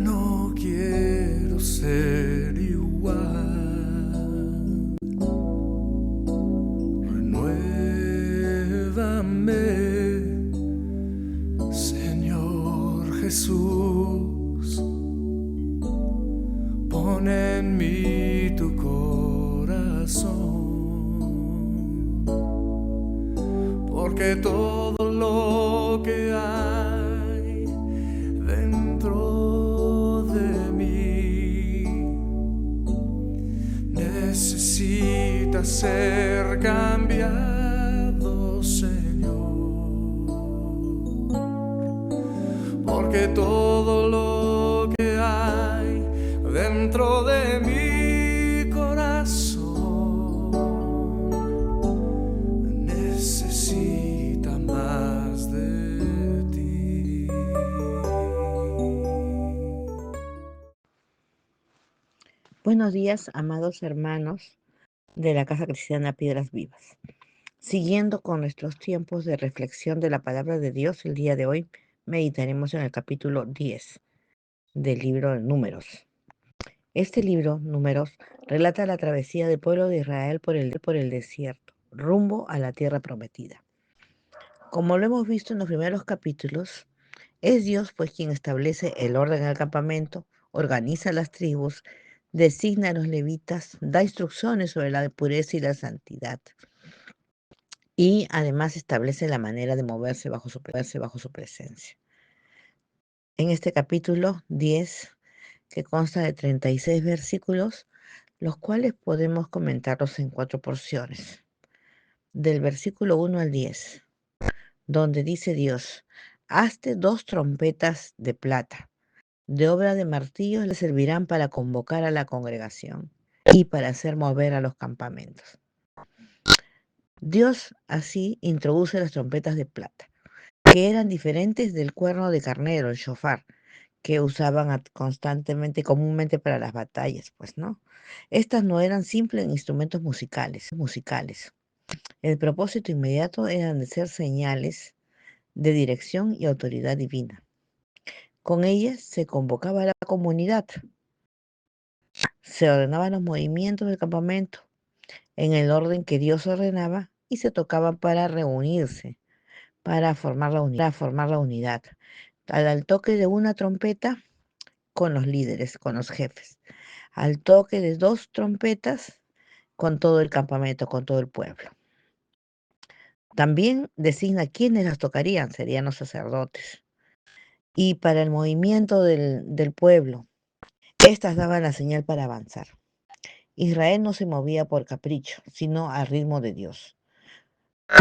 no quiero ser igual. Renuévame, Señor Jesús. Pon en mí tu corazón, porque todo lo que hay dentro de mí necesita ser cambiado, Señor, porque todo lo que hay dentro de mi corazón necesita más de ti. Buenos días, amados hermanos de la Casa Cristiana Piedras Vivas. Siguiendo con nuestros tiempos de reflexión de la palabra de Dios, el día de hoy meditaremos en el capítulo 10 del libro de Números. Este libro, Números, relata la travesía del pueblo de Israel por el desierto, rumbo a la tierra prometida. Como lo hemos visto en los primeros capítulos, es Dios pues quien establece el orden en el campamento, organiza las tribus, designa a los levitas, da instrucciones sobre la pureza y la santidad, y además establece la manera de moverse bajo su presencia. En este capítulo 10, que consta de 36 versículos, los cuales podemos comentarlos en 4 porciones. Del versículo 1 al 10, donde dice Dios: hazte 2 trompetas de plata, de obra de martillos, le servirán para convocar a la congregación y para hacer mover a los campamentos. Dios así introduce las trompetas de plata, que eran diferentes del cuerno de carnero, el shofar, que usaban constantemente, comúnmente para las batallas, pues, ¿no? Estas no eran simples instrumentos musicales. El propósito inmediato era de ser señales de dirección y autoridad divina. Con ellas se convocaba a la comunidad, se ordenaban los movimientos del campamento en el orden que Dios ordenaba y se tocaban para reunirse, para formar la unidad. Al toque de una trompeta, con los líderes, con los jefes. Al toque de 2 trompetas, con todo el campamento, con todo el pueblo. También designa quiénes las tocarían, serían los sacerdotes. Y para el movimiento del pueblo, estas daban la señal para avanzar. Israel no se movía por capricho, sino al ritmo de Dios.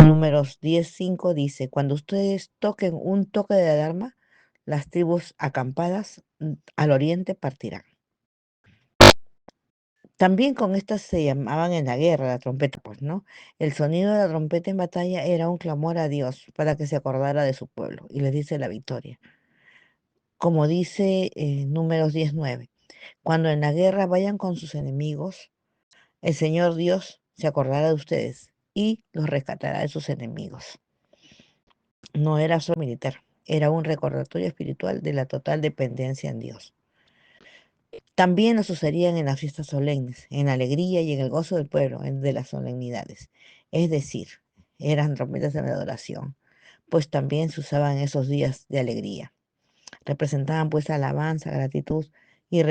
Números 10:5 dice: cuando ustedes toquen un toque de alarma, las tribus acampadas al oriente partirán. También con estas se llamaban en la guerra la trompeta, pues, ¿no? El sonido de la trompeta en batalla era un clamor a Dios para que se acordara de su pueblo y les dice la victoria. Como dice Números 10:9, cuando en la guerra vayan con sus enemigos, el Señor Dios se acordará de ustedes y los rescatará de sus enemigos. No era solo militar, era un recordatorio espiritual de la total dependencia en Dios. También lo sucedían en las fiestas solemnes, en la alegría y en el gozo del pueblo, de las solemnidades. Es decir, eran trompetas de adoración, pues también se usaban esos días de alegría. Representaban pues alabanza, gratitud y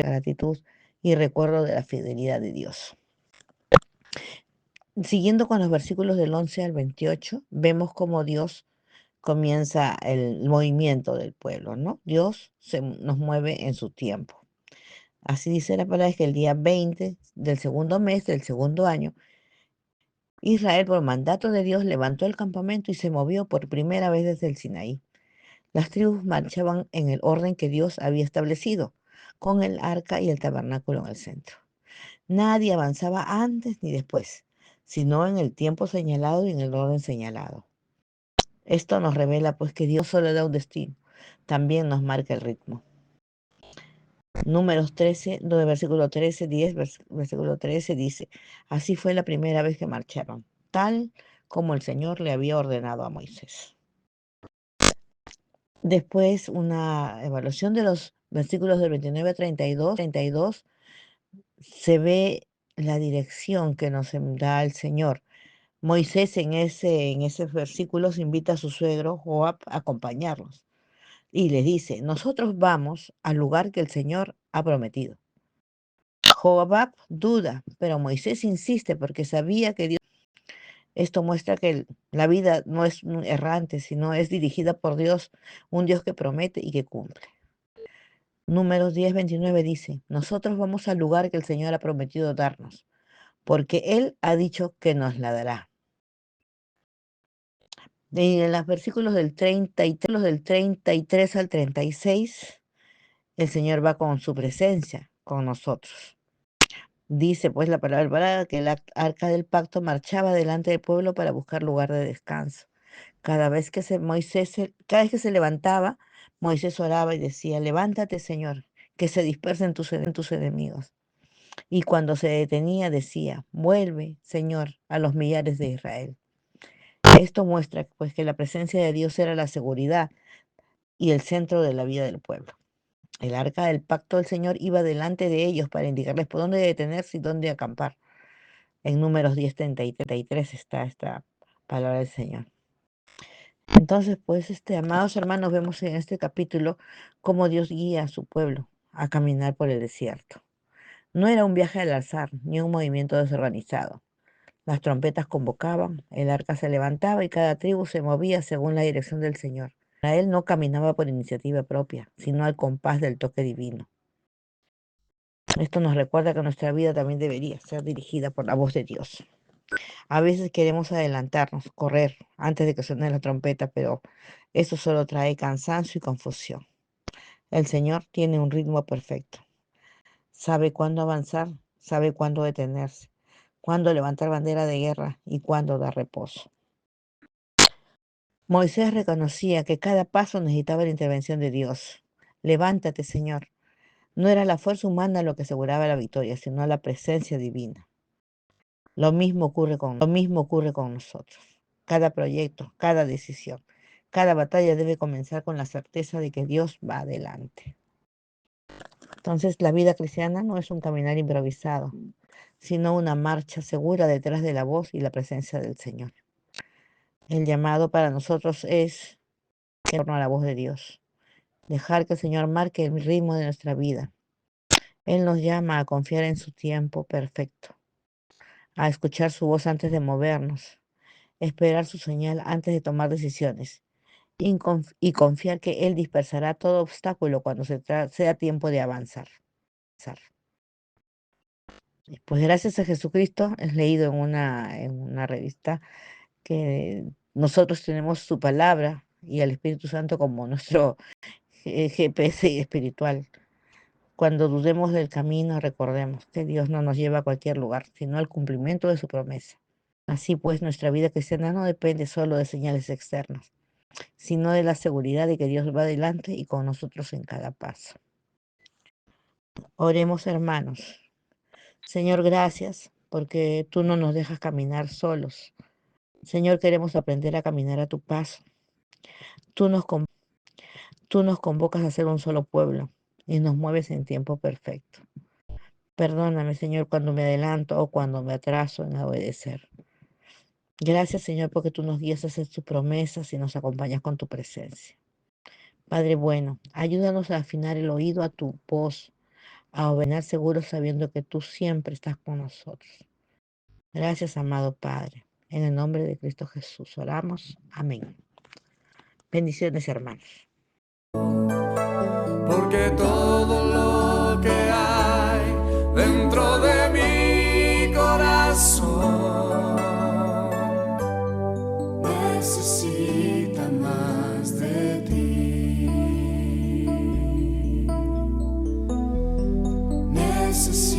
recuerdo de la fidelidad de Dios. Siguiendo con los versículos del 11 al 28, vemos cómo Dios comienza el movimiento del pueblo, ¿no? Dios nos mueve en su tiempo. Así dice la palabra, que el día 20 del segundo mes del segundo año, Israel, por mandato de Dios, levantó el campamento y se movió por primera vez desde el Sinaí. Las tribus marchaban en el orden que Dios había establecido, con el arca y el tabernáculo en el centro. Nadie avanzaba antes ni después, sino en el tiempo señalado y en el orden señalado. Esto nos revela pues que Dios solo da un destino, también nos marca el ritmo. Números 13, versículo 13, 10, versículo 13 dice: así fue la primera vez que marcharon, tal como el Señor le había ordenado a Moisés. Después, una evaluación de los versículos del 29 a 32, se ve la dirección que nos da el Señor. Moisés en esos versículos invita a su suegro Joab a acompañarlos y les dice, nosotros vamos al lugar que el Señor ha prometido. Joab duda, pero Moisés insiste porque sabía que Dios... Esto muestra que la vida no es errante, sino es dirigida por Dios, un Dios que promete y que cumple. Números 10:29 dice, nosotros vamos al lugar que el Señor ha prometido darnos, porque Él ha dicho que nos la dará. Y en los versículos del 33 al 36, el Señor va con su presencia, con nosotros. Dice pues la palabra que el arca del pacto marchaba delante del pueblo para buscar lugar de descanso. Cada vez que se levantaba, Moisés oraba y decía, levántate, Señor, que se dispersen tus enemigos. Y cuando se detenía, decía, vuelve, Señor, a los millares de Israel. Esto muestra pues que la presencia de Dios era la seguridad y el centro de la vida del pueblo. El arca del pacto del Señor iba delante de ellos para indicarles por dónde detenerse y dónde acampar. En Números 10:33 está esta palabra del Señor. Entonces, pues, amados hermanos, vemos en este capítulo cómo Dios guía a su pueblo a caminar por el desierto. No era un viaje al azar, ni un movimiento desorganizado. Las trompetas convocaban, el arca se levantaba y cada tribu se movía según la dirección del Señor. Israel no caminaba por iniciativa propia, sino al compás del toque divino. Esto nos recuerda que nuestra vida también debería ser dirigida por la voz de Dios. A veces queremos adelantarnos, correr antes de que suene la trompeta, pero eso solo trae cansancio y confusión. El Señor tiene un ritmo perfecto. Sabe cuándo avanzar, sabe cuándo detenerse, cuándo levantar bandera de guerra y cuándo dar reposo. Moisés reconocía que cada paso necesitaba la intervención de Dios. Levántate, Señor. No era la fuerza humana lo que aseguraba la victoria, sino la presencia divina. Lo mismo ocurre con nosotros. Cada proyecto, cada decisión, cada batalla debe comenzar con la certeza de que Dios va adelante. Entonces, la vida cristiana no es un caminar improvisado, sino una marcha segura detrás de la voz y la presencia del Señor. El llamado para nosotros es en torno a la voz de Dios. Dejar que el Señor marque el ritmo de nuestra vida. Él nos llama a confiar en su tiempo perfecto, a escuchar su voz antes de movernos, esperar su señal antes de tomar decisiones y confiar que Él dispersará todo obstáculo cuando sea tiempo de avanzar. Pues gracias a Jesucristo, he leído en una revista que nosotros tenemos su palabra y al Espíritu Santo como nuestro GPS espiritual. Cuando dudemos del camino, recordemos que Dios no nos lleva a cualquier lugar, sino al cumplimiento de su promesa. Así pues, nuestra vida cristiana no depende solo de señales externas, sino de la seguridad de que Dios va adelante y con nosotros en cada paso. Oremos, hermanos. Señor, gracias porque tú no nos dejas caminar solos. Señor, queremos aprender a caminar a tu paso. Tú nos convocas a ser un solo pueblo y nos mueves en tiempo perfecto. Perdóname, Señor, cuando me adelanto o cuando me atraso en obedecer. Gracias, Señor, porque tú nos guías a hacer tus promesas y nos acompañas con tu presencia. Padre bueno, ayúdanos a afinar el oído a tu voz, a obedecer seguros sabiendo que tú siempre estás con nosotros. Gracias, amado Padre. En el nombre de Cristo Jesús oramos. Amén. Bendiciones, hermanos. Porque todo lo que hay dentro de mi corazón necesita más de ti. Necesita